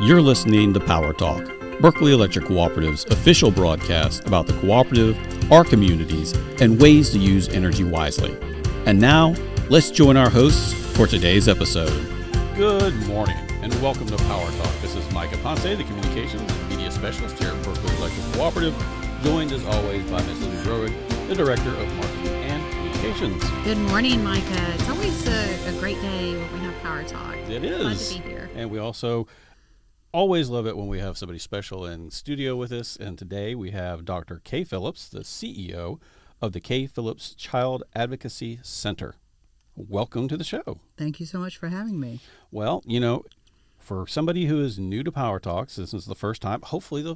You're listening to Power Talk, Berkeley Electric Cooperative's official broadcast about the cooperative, our communities, and ways to use energy wisely. And now, let's join our hosts for today's episode. Good morning, and welcome to Power Talk. This is Micah Ponce, the Communications and Media Specialist here at Berkeley Electric Cooperative, joined as always by Ms. Louise Rowick, the Director of Marketing and Communications. Good morning, Micah. It's always a great day when we have Power Talk. It is. Glad to be here. And we also always love it when we have somebody special in studio with us. And today we have Dr. Kay Phillips, the CEO of the Kay Phillips Child Advocacy Center. Welcome to the show. Thank you so much for having me. Well, you know, for somebody who is new to Power Talks, this is the first time, hopefully the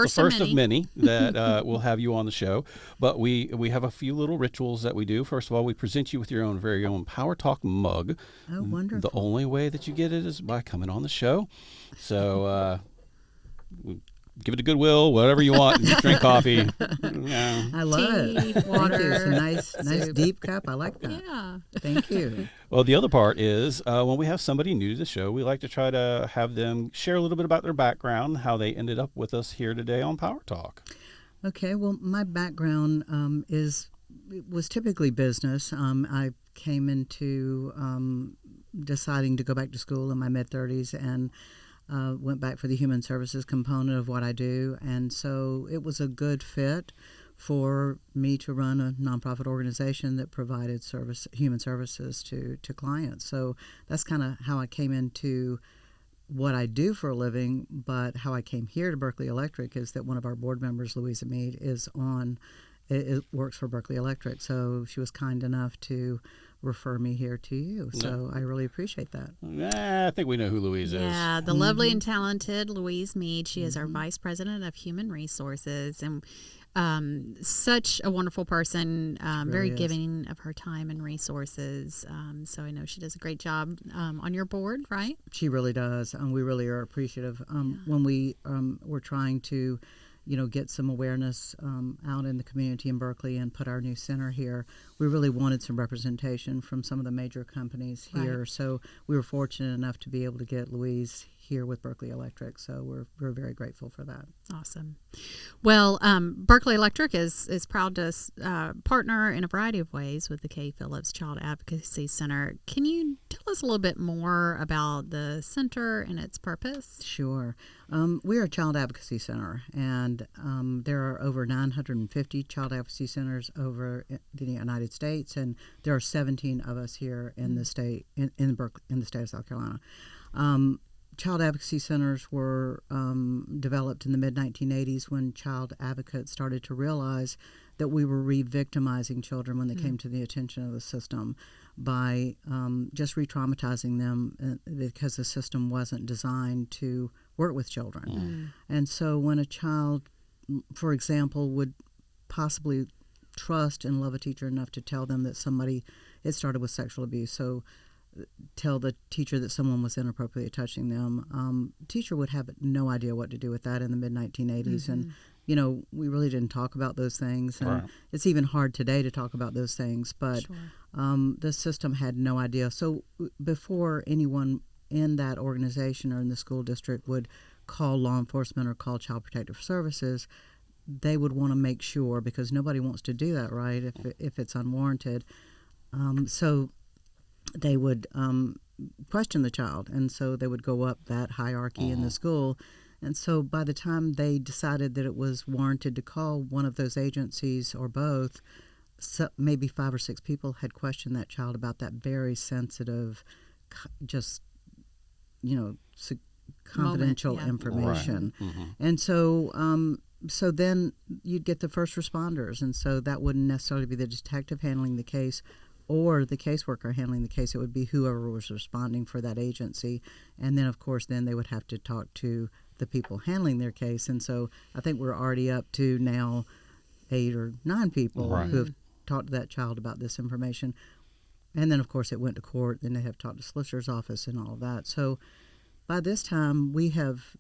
first of many that we'll have you on the show. But we have a few little rituals that we do. First of all, we present you with your own very own Power Talk mug. Oh, wonderful. The only way that you get it is by coming on the show. So give it a Goodwill, whatever you want. Drink coffee. Yeah. I love it. Water, Thank you. It's a nice deep cup. I like that. Yeah. Thank you. Well, the other part is when we have somebody new to the show, we like to try to have them share a little bit about their background, how they ended up with us here today on Power Talk. Okay. Well, my background was typically business. I came into deciding to go back to school in my mid-30s and went back for the human services component of what I do. And so it was a good fit for me to run a nonprofit organization that provided human services to clients. So that's kind of how I came into what I do for a living. But how I came here to Berkeley Electric is that one of our board members, Louisa Mead, it works for Berkeley Electric. So she was kind enough to refer me here to you. So I really appreciate that. I think we know who Louise is. Yeah, the lovely and talented Louise Mead. She is our Vice President of Human Resources and such a wonderful person, very giving of her time and resources. So I know she does a great job on your board, right? She really does. We really are appreciative. When we were trying to get some awareness out in the community in Berkeley and put our new center here, we really wanted some representation from some of the major companies here. Right. So we were fortunate enough to be able to get Louise here with Berkeley Electric. So we're very grateful for that. Awesome. Well, Berkeley Electric is proud to partner in a variety of ways with the Kay Phillips Child Advocacy Center. Can you tell us a little bit more about the center and its purpose? Sure. We are a child advocacy center, and there are over 950 child advocacy centers over the United States, and there are 17 of us here in the state, in Berkeley, in the state of South Carolina. Child advocacy centers were developed in the mid-1980s when child advocates started to realize that we were re-victimizing children when they came to the attention of the system by just re-traumatizing them because the system wasn't designed to work with children. And so when a child, for example, would possibly trust and love a teacher enough to tell them that it started with sexual abuse, so tell the teacher that someone was inappropriately touching them, teacher would have no idea what to do with that in the mid-1980s. And we really didn't talk about those things, and it's even hard today to talk about those things, but the system had no idea. So before anyone in that organization or in the school district would call law enforcement or call Child Protective Services, they would want to make sure, because nobody wants to do that, right, if it's unwarranted. So they would question the child, and so they would go up that hierarchy in the school. And so by the time they decided that it was warranted to call one of those agencies or both, maybe 5 or 6 people had questioned that child about that very sensitive, just, confidential information. Right. And so then you'd get the first responders, and so that wouldn't necessarily be the detective handling the case or the caseworker handling the case. It would be whoever was responding for that agency. And then, of course, then they would have to talk to the people handling their case. And so I think we're already up to now 8 or 9 people who have talked to that child about this information. And then, of course, it went to court. Then they have talked to solicitor's office and all of that. So by this time, we have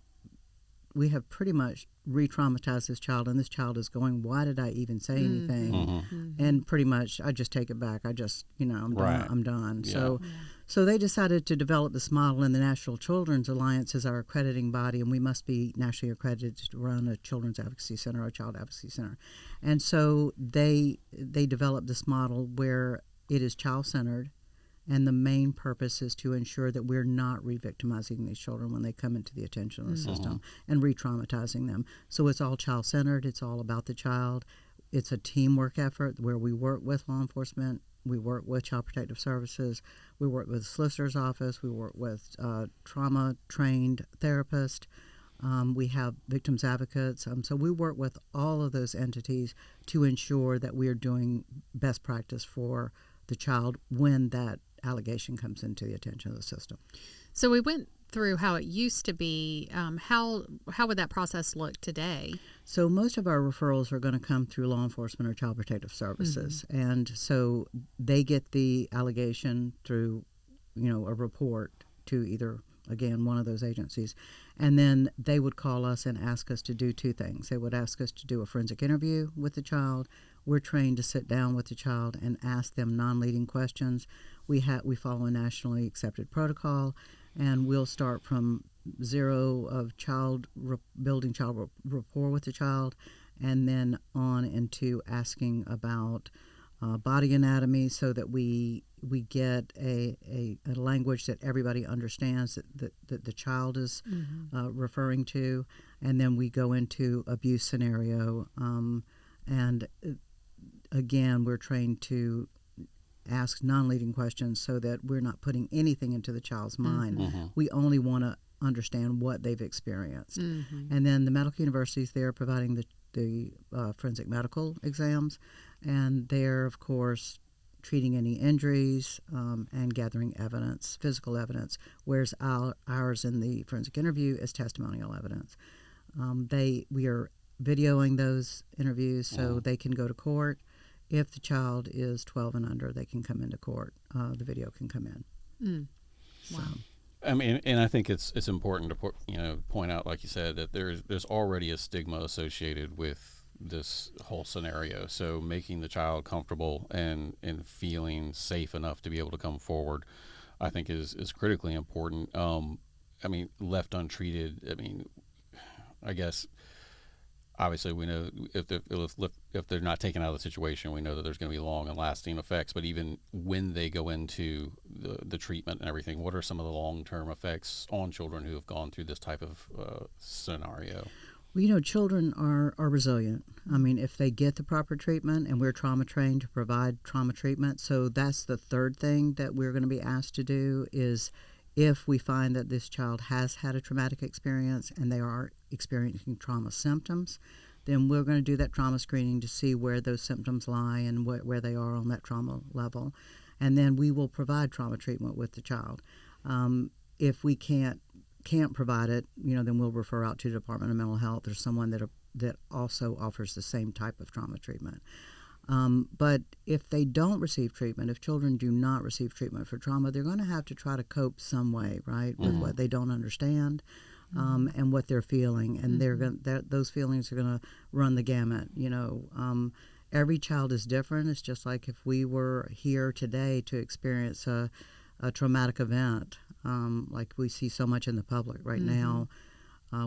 pretty much re-traumatized this child, and this child is going, why did I even say anything? And pretty much I just take it back. I just, I'm done. I'm done. Yeah. So they decided to develop this model, and the National Children's Alliance is our accrediting body, and we must be nationally accredited to run a children's advocacy center or a child advocacy center. And so they developed this model where it is child-centered, and the main purpose is to ensure that we're not re-victimizing these children when they come into the attention of the system and re-traumatizing them. So it's all child-centered. It's all about the child. It's a teamwork effort where we work with law enforcement. We work with Child Protective Services. We work with the Solicitor's Office. We work with trauma-trained therapists. We have victims advocates. So we work with all of those entities to ensure that we are doing best practice for the child when that allegation comes into the attention of the system. So we went through how it used to be. How would that process look today? So most of our referrals are going to come through law enforcement or Child Protective Services, and so they get the allegation through, a report to either, again, one of those agencies, and then they would call us and ask us to do two things. They would ask us to do a forensic interview with the child. We're trained to sit down with the child and ask them non-leading questions. We follow a nationally accepted protocol, and we'll start from zero of building child rapport with the child, and then on into asking about body anatomy, so that we get a language that everybody understands that the child is referring to, and then we go into abuse scenario, and again, we're trained to ask non-leading questions so that we're not putting anything into the child's mind. We only want to understand what they've experienced. And then the medical universities, they're providing the forensic medical exams, and they're, of course, treating any injuries and gathering evidence, physical evidence, whereas ours in the forensic interview is testimonial evidence. We are videoing those interviews so they can go to court. If the child is 12 and under, they can come into court. The video can come in. Wow. I mean, and I think it's important to point out, like you said, that there's already a stigma associated with this whole scenario. So making the child comfortable and feeling safe enough to be able to come forward, I think is critically important. I mean, left untreated. I mean, I guess. Obviously, we know if they're not taken out of the situation, we know that there's going to be long and lasting effects. But even when they go into the treatment and everything, what are some of the long-term effects on children who have gone through this type of scenario? Well, children are resilient. I mean, if they get the proper treatment, and we're trauma trained to provide trauma treatment. So that's the third thing that we're going to be asked to do is, if we find that this child has had a traumatic experience and they are experiencing trauma symptoms, then we're going to do that trauma screening to see where those symptoms lie and where they are on that trauma level. And then we will provide trauma treatment with the child. If we can't provide it, then we'll refer out to the Department of Mental Health or someone that also offers the same type of trauma treatment. But if they don't receive treatment, if children do not receive treatment for trauma, they're going to have to try to cope some way, right, with what they don't understand and what they're feeling. And those feelings are going to run the gamut. Every child is different. It's just like if we were here today to experience a traumatic event, like we see so much in the public right now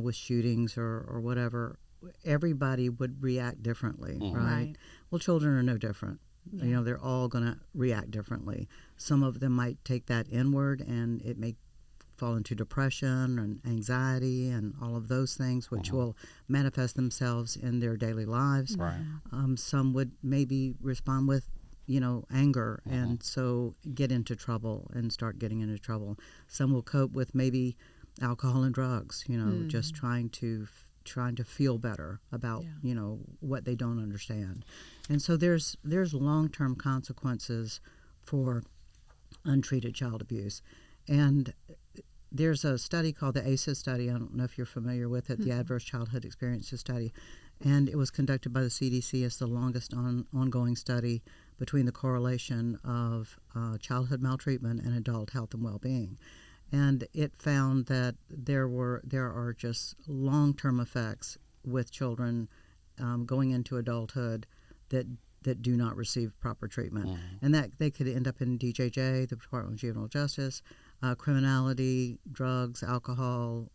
with shootings or whatever. Everybody would react differently, right? Well, children are no different. Yeah. They're all going to react differently. Some of them might take that inward, and it may fall into depression and anxiety and all of those things, which will manifest themselves in their daily lives. Right. Some would maybe respond with, anger, and so get into trouble and start getting into trouble. Some will cope with maybe alcohol and drugs, just trying to feel better about what they don't understand. And so there's long-term consequences for untreated child abuse. And there's a study called the ACEs study. I don't know if you're familiar with it, the Adverse Childhood Experiences Study. And it was conducted by the CDC. It's the longest ongoing study between the correlation of childhood maltreatment and adult health and well-being. And it found that there are just long-term effects with children going into adulthood that that do not receive proper treatment, and that they could end up in DJJ, the Department of Juvenile Justice, criminality, drugs, alcohol,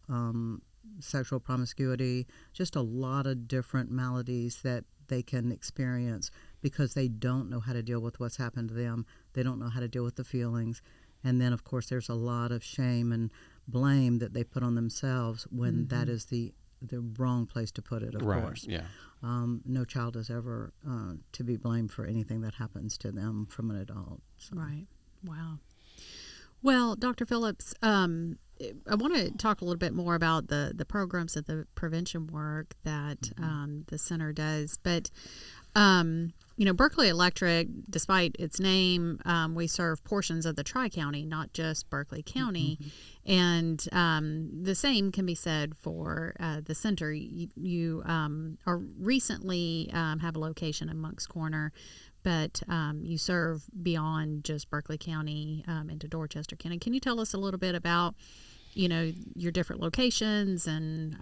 sexual promiscuity, just a lot of different maladies that they can experience because they don't know how to deal with what's happened to them. They don't know how to deal with the feelings. And then, of course, there's a lot of shame and blame that they put on themselves when that is the wrong place to put it, of course. Yeah. No child is ever to be blamed for anything that happens to them from an adult. So. Right. Wow. Well, Dr. Phillips, I want to talk a little bit more about the programs and the prevention work that the center does. But, Berkeley Electric, despite its name, we serve portions of the Tri-County, not just Berkeley County. And the same can be said for the center. You are recently have a location in Moncks Corner, but you serve beyond just Berkeley County into Dorchester County. Can you tell us a little bit about, your different locations and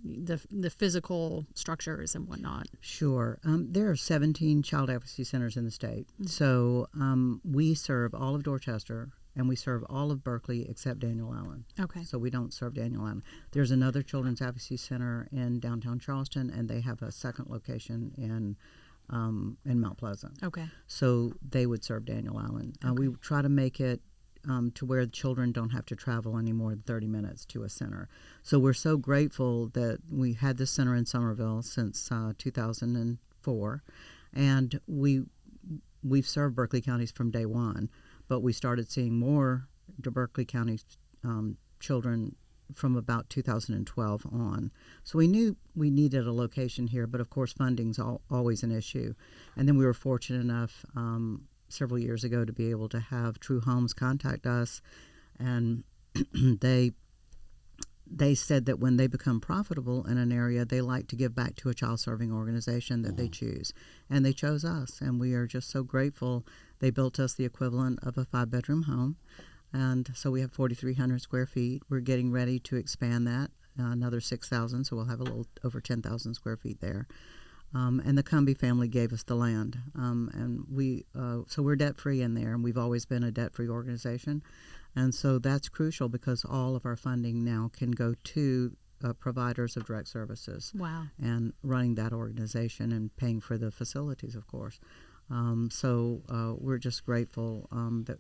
the physical structures and whatnot? Sure. There are 17 child advocacy centers in the state. So we serve all of Dorchester, and we serve all of Berkeley except Daniel Allen. Okay. So we don't serve Daniel Allen. There's another children's advocacy center in downtown Charleston, and they have a second location in Mount Pleasant. Okay. So they would serve Daniel Allen. We try to make it to where children don't have to travel any more than 30 minutes to a center. So we're so grateful that we had this center in Somerville since 2004, and we've served Berkeley counties from day one, but we started seeing more Berkeley County children from about 2012 on. So we knew we needed a location here, but of course funding's always an issue. And then we were fortunate enough several years ago to be able to have True Homes contact us, and they said that when they become profitable in an area, they like to give back to a child serving organization that they choose. And they chose us, and we are just so grateful. They built us the equivalent of a 5-bedroom home. And so we have 4,300 square feet. We're getting ready to expand that another 6,000, so we'll have a little over 10,000 square feet there. And the Cumbie family gave us the land, and so we're debt-free in there, and we've always been a debt-free organization. And so that's crucial because all of our funding now can go to providers of direct services. Wow. And running that organization and paying for the facilities, of course. So we're just grateful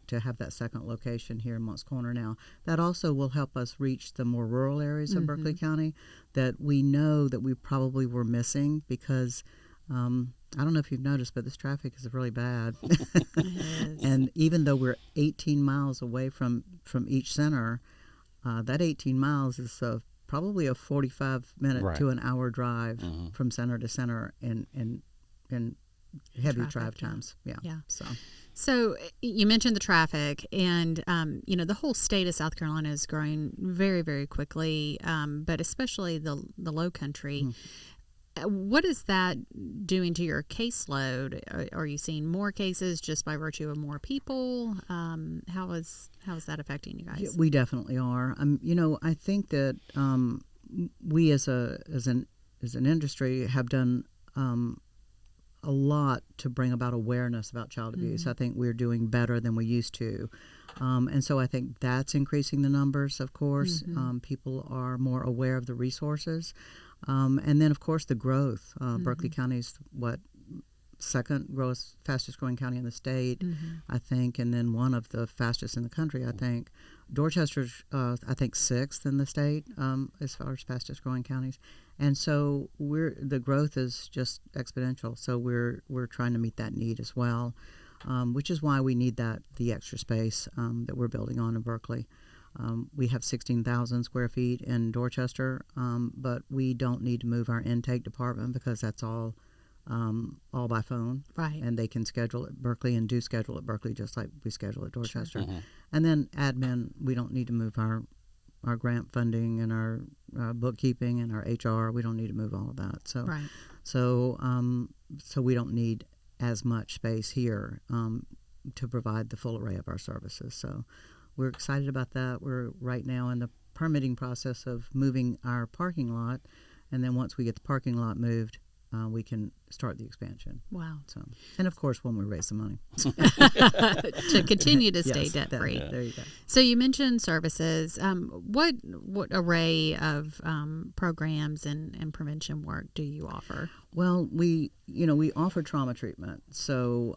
to have that second location here in Moncks Corner now. That also will help us reach the more rural areas of Berkeley County that we know that we probably were missing because I don't know if you've noticed, but this traffic is really bad. It is. And even though we're 18 miles away from each center, that 18 miles is probably a 45-minute to an hour drive from center to center in heavy drive times. Yeah. So you mentioned the traffic, and the whole state of South Carolina is growing very, very quickly, but especially the Lowcountry. What is that doing to your caseload? Are you seeing more cases just by virtue of more people? How is that affecting you guys? Yeah, we definitely are. I think that we as an industry have done a lot to bring about awareness about child abuse. I think we're doing better than we used to. And so I think that's increasing the numbers, of course. People are more aware of the resources. And then, of course, the growth. Berkeley County is, second fastest growing county in the state, I think, and then one of the fastest in the country, I think. Dorchester's, I think, sixth in the state as far as fastest growing counties. And so the growth is just exponential. So we're trying to meet that need as well, which is why we need the extra space that we're building on in Berkeley. We have 16,000 square feet in Dorchester, but we don't need to move our intake department because that's all by phone. Right. And they can schedule at Berkeley and do schedule at Berkeley just like we schedule at Dorchester. And then admin, we don't need to move our grant funding and our bookkeeping and our HR. We don't need to move all of that. So, so we don't need as much space here to provide the full array of our services. So we're excited about that. We're right now in the permitting process of moving our parking lot. And then once we get the parking lot moved, we can start the expansion. Wow. So, and of course, when we raise the money. To continue to stay debt-free. There you go. So you mentioned services. What array of programs and prevention work do you offer? Well, we offer trauma treatment. So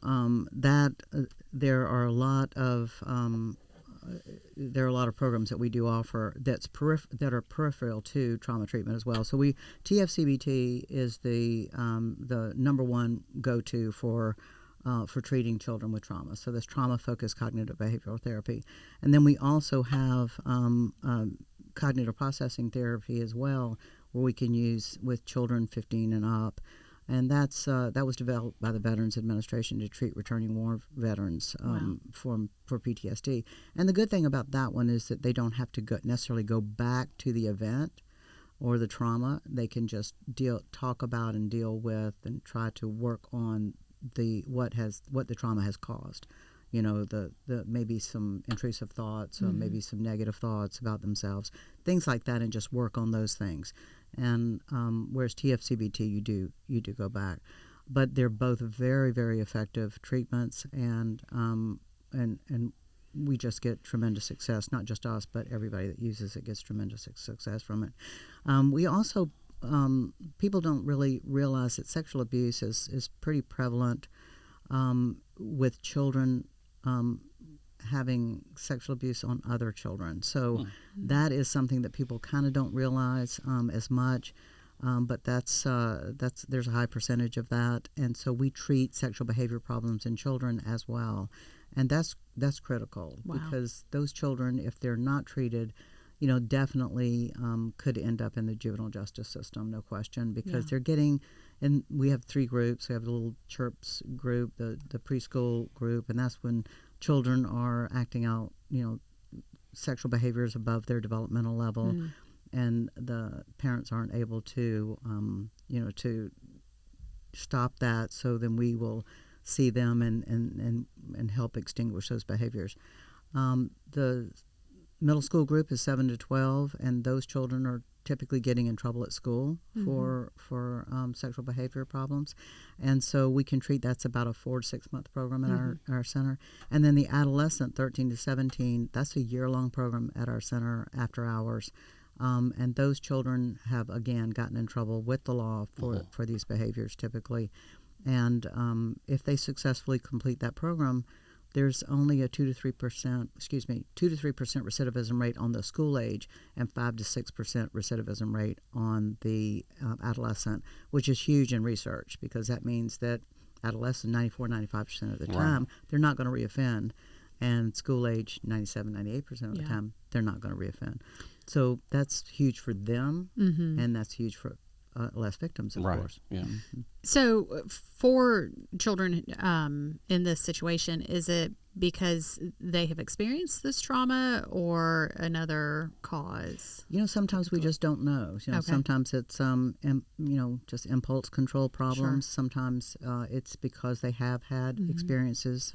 there are a lot of programs that we do offer that are peripheral to trauma treatment as well. So TFCBT is the number one go-to for treating children with trauma. So this trauma-focused cognitive behavioral therapy, and then we also have cognitive processing therapy as well, where we can use with children 15 and up. And that was developed by the Veterans Administration to treat returning war veterans for PTSD. And the good thing about that one is that they don't have to necessarily go back to the event or the trauma. They can just talk about and deal with and try to work on what the trauma has caused. The maybe some intrusive thoughts or maybe some negative thoughts about themselves, things like that, and just work on those things. And whereas TFCBT, you do go back, but they're both very, very effective treatments, and we just get tremendous success. Not just us, but everybody that uses it gets tremendous success from it. We also people don't really realize that sexual abuse is pretty prevalent with children having sexual abuse on other children. So that is something that people kind of don't realize as much, but that's there's a high percentage of that, and so we treat sexual behavior problems in children as well, and that's critical. Wow. Because those children, if they're not treated, definitely could end up in the juvenile justice system, no question, because they're getting. And we have 3 groups. We have the little CHIRPS group, the preschool group, and that's when children are acting out, sexual behaviors above their developmental level, and the parents aren't able to, to stop that. So then we will see them and help extinguish those behaviors. The middle school group is 7 to 12, and those children are typically getting in trouble at school for sexual behavior problems, and so we can treat. That's about a 4 to 6 month program at our center. And then the adolescent 13 to 17, that's a year-long program at our center after hours, and those children have again gotten in trouble with the law for these behaviors typically, and if they successfully complete that program, there's only a 2 to 3% recidivism rate on the school age, and 5 to 6% recidivism rate on the adolescent, which is huge in research, because that means that adolescent 95% of the time they're not going to reoffend, and school age 98% of the time they're not going to reoffend. So that's huge for them, and that's huge for less victims, of course. Yeah. So for children in this situation, is it because they have experienced this trauma or another cause? Sometimes we just don't know. Sometimes it's just impulse control problems. Sure. Sometimes it's because they have had experiences,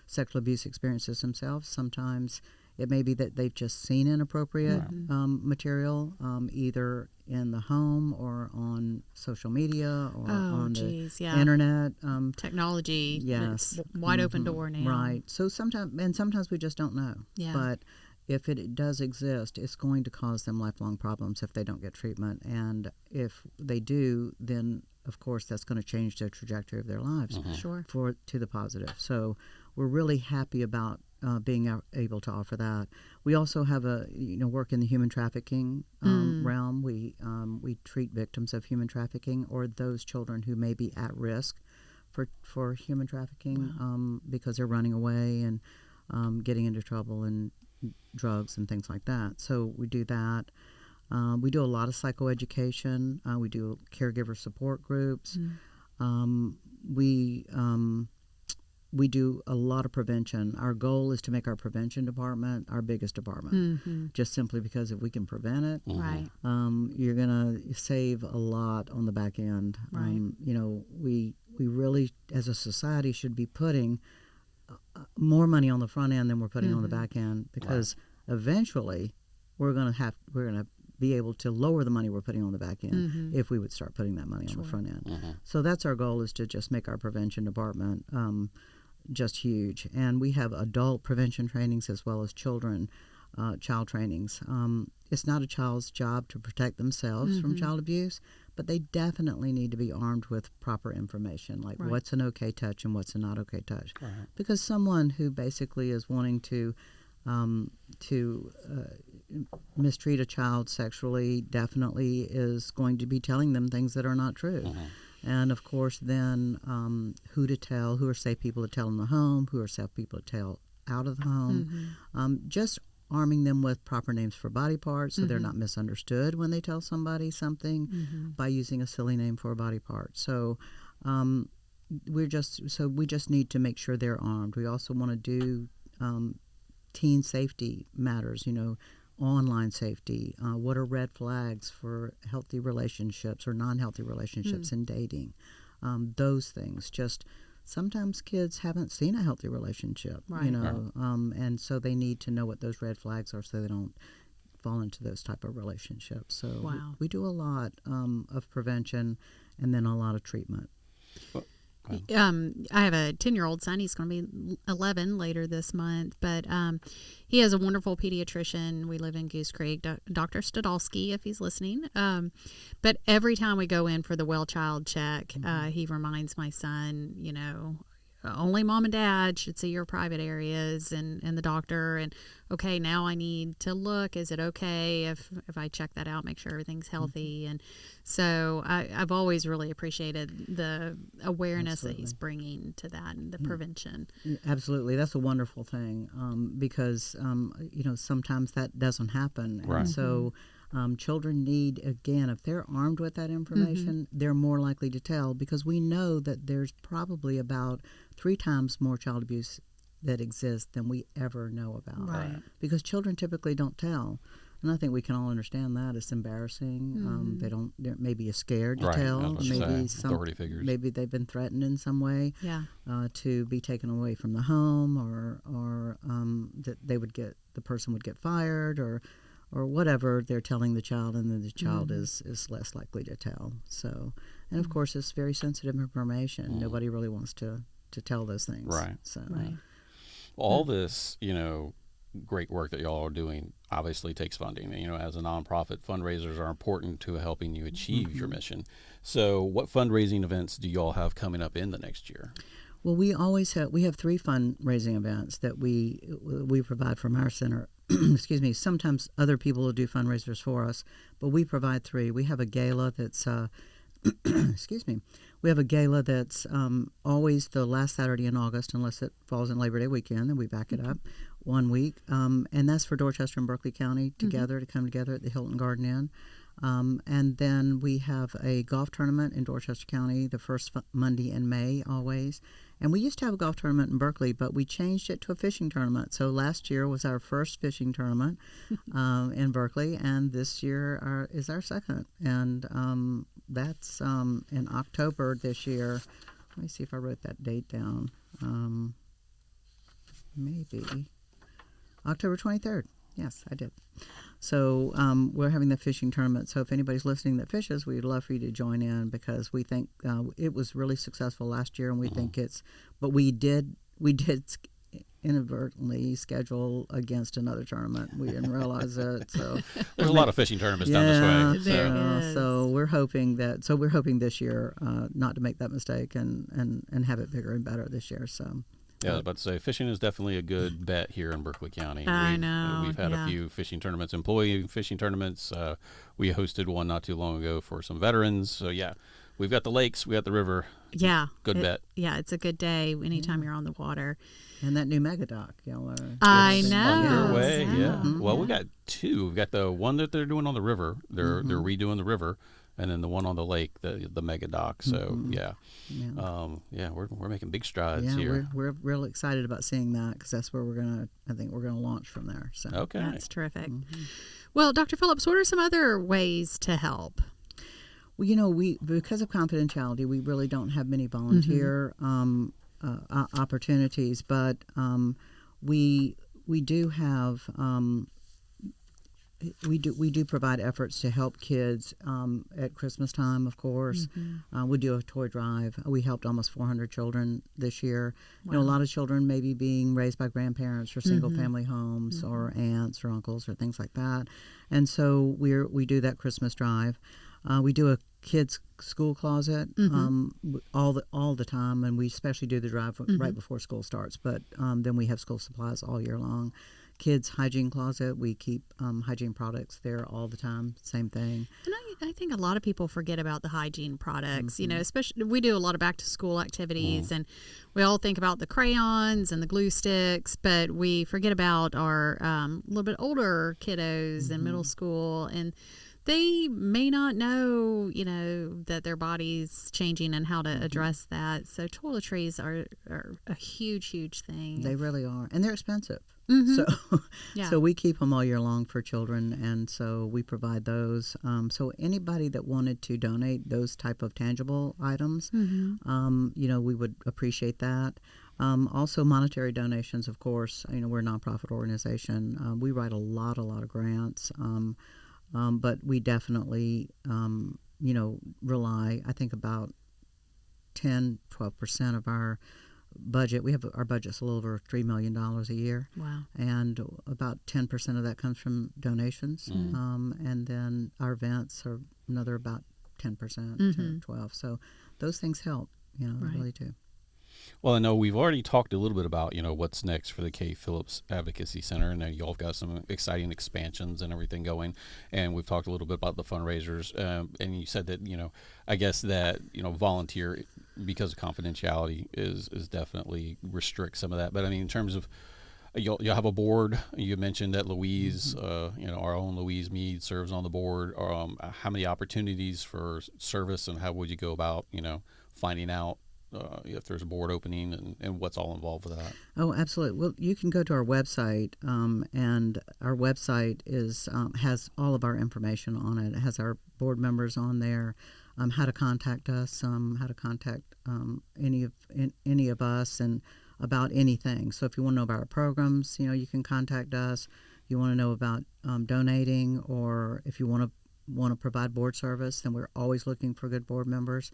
sexual abuse experiences themselves. Sometimes it may be that they've just seen inappropriate material, either in the home or on social media or on the internet. Technology, yes, wide open door now. Right. So sometimes we just don't know. Yeah. But if it does exist, it's going to cause them lifelong problems if they don't get treatment. And if they do, then of course that's going to change the trajectory of their lives to the positive. So we're really happy about being able to offer that. We also have work in the human trafficking realm. We treat victims of human trafficking or those children who may be at risk for human trafficking because they're running away and getting into trouble and drugs and things like that. So we do that. We do a lot of psychoeducation. We do caregiver support groups. We do a lot of prevention. Our goal is to make our prevention department our biggest department, just simply because if we can prevent it, you're going to save a lot on the back end. Right. We really, as a society, should be putting more money on the front end than we're putting on the back end, because eventually we're going to be able to lower the money we're putting on the back end if we would start putting that money on the front end. So that's our goal, is to just make our prevention department just huge. And we have adult prevention trainings as well as child trainings. It's not a child's job to protect themselves from child abuse, but they definitely need to be armed with proper information, like what's an okay touch and what's a not okay touch. Right. Because someone who basically is wanting to mistreat a child sexually definitely is going to be telling them things that are not true. And of course, then who to tell, who are safe people to tell in the home, who are safe people to tell out of the home. Just arming them with proper names for body parts so they're not misunderstood when they tell somebody something by using a silly name for a body part. So we just need to make sure they're armed. We also want to do teen safety matters, online safety. What are red flags for healthy relationships or non-healthy relationships in dating? Those things. Just sometimes kids haven't seen a healthy relationship, and so they need to know what those red flags are so they don't fall into those type of relationships. So we do a lot of prevention and then a lot of treatment. I have a 10-year-old son. He's going to be 11 later this month, but he has a wonderful pediatrician. We live in Goose Creek, Dr. Stadolski, if he's listening. But every time we go in for the well child check, he reminds my son, only mom and dad should see your private areas and the doctor. And okay, now I need to look. Is it okay if I check that out, make sure everything's healthy? And so I've always really appreciated the awareness that he's bringing to that and the prevention. Absolutely. That's a wonderful thing because, sometimes that doesn't happen. Right. And so children need, again, if they're armed with that information, they're more likely to tell, because we know that there's probably about 3 times more child abuse that exists than we ever know about. Right. Because children typically don't tell. And I think we can all understand that. It's embarrassing. They're maybe scared to tell. Maybe authority figures. Maybe they've been threatened in some way to be taken away from the home, or that the person would get fired, or whatever they're telling the child, and then the child is less likely to tell. So, and of course, it's very sensitive information. Nobody really wants to tell those things. Right. So, all this, great work that y'all are doing obviously takes funding. As a nonprofit, fundraisers are important to helping you achieve your mission. So, what fundraising events do y'all have coming up in the next year? Well, we have 3 fundraising events that we provide from our center. Excuse me. Sometimes other people will do fundraisers for us, but we provide 3. We have a gala that's excuse me. We have a gala that's always the last Saturday in August, unless it falls in Labor Day weekend, and we back it up 1 week. And that's for Dorchester and Berkeley County together to come together at the Hilton Garden Inn. And then we have a golf tournament in Dorchester County the first Monday in May always. And we used to have a golf tournament in Berkeley, but we changed it to a fishing tournament. So last year was our first fishing tournament in Berkeley, and this year is our second. And that's in October this year. Let me see if I wrote that date down. Maybe October 23rd. Yes, I did. So we're having the fishing tournament. So if anybody's listening that fishes, we'd love for you to join in, because we think it was really successful last year, and we think but we did inadvertently schedule against another tournament. We didn't realize it. So there's a lot of fishing tournaments down this way. So we're hoping this year not to make that mistake and have it bigger and better this year. So. Yeah, I was about to say, fishing is definitely a good bet here in Berkeley County. I know. We've had a few fishing tournaments, employee fishing tournaments. We hosted one not too long ago for some veterans. So, yeah, we've got the lakes, we got the river. Yeah. Good bet. Yeah, it's a good day anytime you're on the water. And that new mega dock, y'all are. I know. Underway, yeah. Well, we got 2. We've got the one that they're doing on the river. They're redoing the river. And then the one on the lake, the mega dock. So we're making big strides here. We're real excited about seeing that, because that's where I think we're gonna launch from there. So okay, that's terrific. Well, Dr. Phillips, what are some other ways to help? Well, we because of confidentiality, we really don't have many volunteer opportunities, but we do have. we do provide efforts to help kids at Christmas time, of course. We do a toy drive. We helped almost 400 children this year. Wow. You know, a lot of children maybe being raised by grandparents or single family homes or aunts or uncles or things like that. And so we do that Christmas drive. We do a kids school closet all the time, and we especially do the drive right before school starts. But then we have school supplies all year long. Kids hygiene closet, we keep hygiene products there all the time. Same thing. And I think a lot of people forget about the hygiene products. You know, especially we do a lot of back to school activities, and we all think about the crayons and the glue sticks, but we forget about our little bit older kiddos in middle school, and they may not know, you know, that their body's changing and how to address that. So toiletries are a huge thing. They really are, and they're expensive. Yeah. So we keep them all year long for children, and so we provide those. So anybody that wanted to donate those type of tangible items, you know, we would appreciate that. Also, monetary donations, of course. You know, we're a nonprofit organization. We write a lot of grants. But we definitely, you know, rely, I think about 10-12% of our budget. Our budget's a little over $3 million a year. Wow. And about 10% of that comes from donations. And then our events are another about 10%, 10 or 12. So those things help, you know, Right. they really do. Well, I know we've already talked a little bit about, you know, what's next for the K. Phillips Advocacy Center, and y'all have got some exciting expansions and everything going, and we've talked a little bit about the fundraisers, and you said that, you know, I guess that, you know, volunteer, because of confidentiality, is definitely restricts some of that. But I mean, in terms of, you'll have a board. You mentioned that Louise, you know, our own Louise Mead serves on the board. How many opportunities for service, and how would you go about, you know, finding out if there's a board opening, and what's all involved with that? Oh, absolutely. Well, you can go to our website, and our website has all of our information on it. It has our board members on there, how to contact us, how to contact any of us, and about anything. So if you want to know about our programs, you know, you can contact us. You want to know about donating, or if you want to provide board service, then we're always looking for good board members.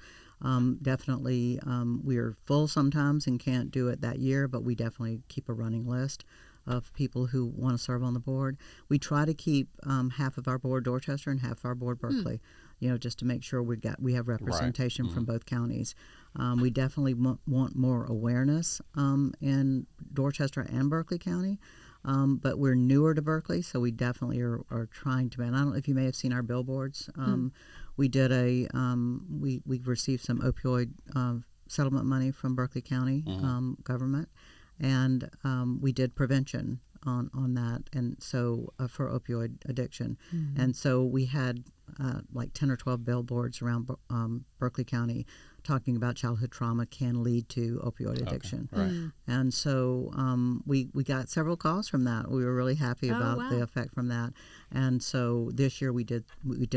Definitely, we're full sometimes and can't do it that year, but we definitely keep a running list of people who want to serve on the board. We try to keep half of our board Dorchester and half of our board Berkeley, you know, just to make sure we have representation from both counties. We definitely want more awareness in Dorchester and Berkeley County. But we're newer to Berkeley, so we definitely are trying to. And I don't know if you may have seen our billboards. We did we received some opioid settlement money from Berkeley County government, and we did prevention on that, and so for opioid addiction, and so we had like 10 or 12 billboards around Berkeley County talking about childhood trauma can lead to opioid addiction. Okay. Right. And so we got several calls from that. We were really happy about the effect from that. And so this year we did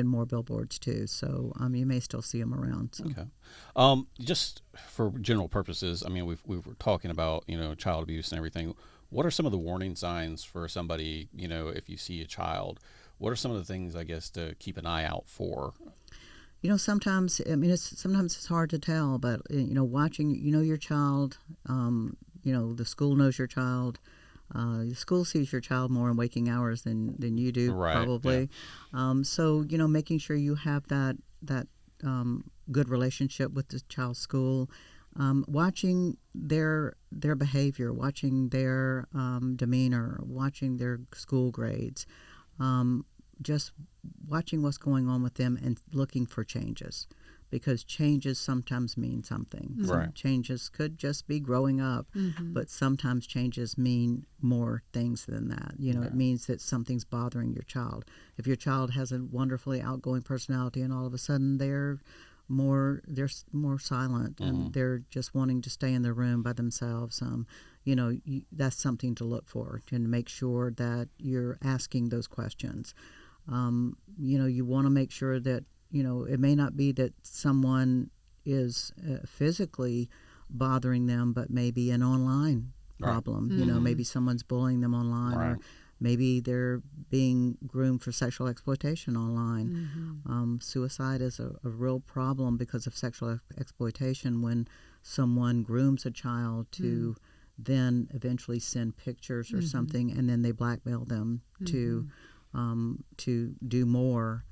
more billboards too. So you may still see them around. So. Okay. Just for general purposes, I mean, we were talking about, you know, child abuse and everything. What are some of the warning signs for somebody, you know, if you see a child? What are some of the things, I guess, to keep an eye out for? You know, sometimes it's hard to tell, but you know, watching, you know, your child, you know, the school knows your child. The school sees your child more in waking hours than you do, probably. Yeah. So you know, making sure you have that good relationship with the child's school, watching their behavior, watching their demeanor, watching their school grades. Just watching what's going on with them and looking for changes, because changes sometimes mean something. Right. Some changes could just be growing up, but sometimes changes mean more things than that. You know, it means that something's bothering your child. If your child has a wonderfully outgoing personality and all of a sudden they're more silent and they're just wanting to stay in their room by themselves, you know, that's something to look for, and make sure that you're asking those questions. You know, you want to make sure that, you know, it may not be that someone is physically bothering them, but maybe an online problem. You know, maybe someone's bullying them online, or maybe they're being groomed for sexual exploitation online. Suicide is a real problem because of sexual exploitation when someone grooms a child to then eventually send pictures or something, and then they blackmail them to do more,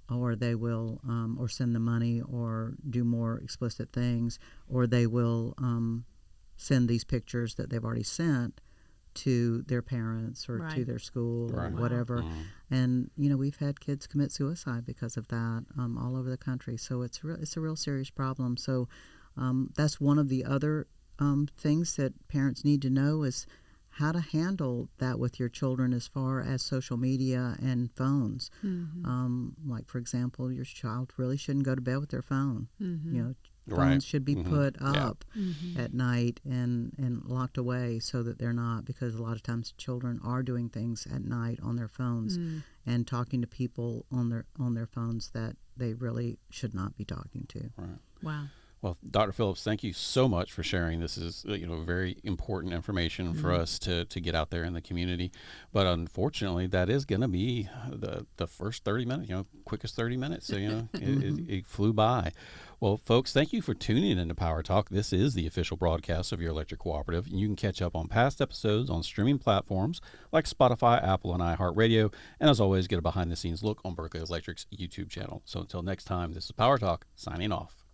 or they will or send them money or do more explicit things, or they will send these pictures that they've already sent to their parents or to their school or whatever. And we've had kids commit suicide because of that all over the country. So it's a real serious problem. So that's one of the other things that parents need to know is how to handle that with your children as far as social media and phones. Like, for example, your child really shouldn't go to bed with their phone. Phones should be put up at night and locked away so that they're not, because a lot of times children are doing things at night on their phones and talking to people on their phones that they really should not be talking to. Right. Wow. Well, Dr. Phillips, thank you so much for sharing. This is very important information for us to get out there in the community. But unfortunately, that is going to be the first 30 minutes, quickest 30 minutes. So, it flew by. Well, folks, thank you for tuning in to Power Talk. This is the official broadcast of your electric cooperative. And you can catch up on past episodes on streaming platforms like Spotify, Apple, and iHeartRadio. And as always, get a behind-the-scenes look on Berkeley Electric's YouTube channel. So until next time, this is Power Talk, signing off.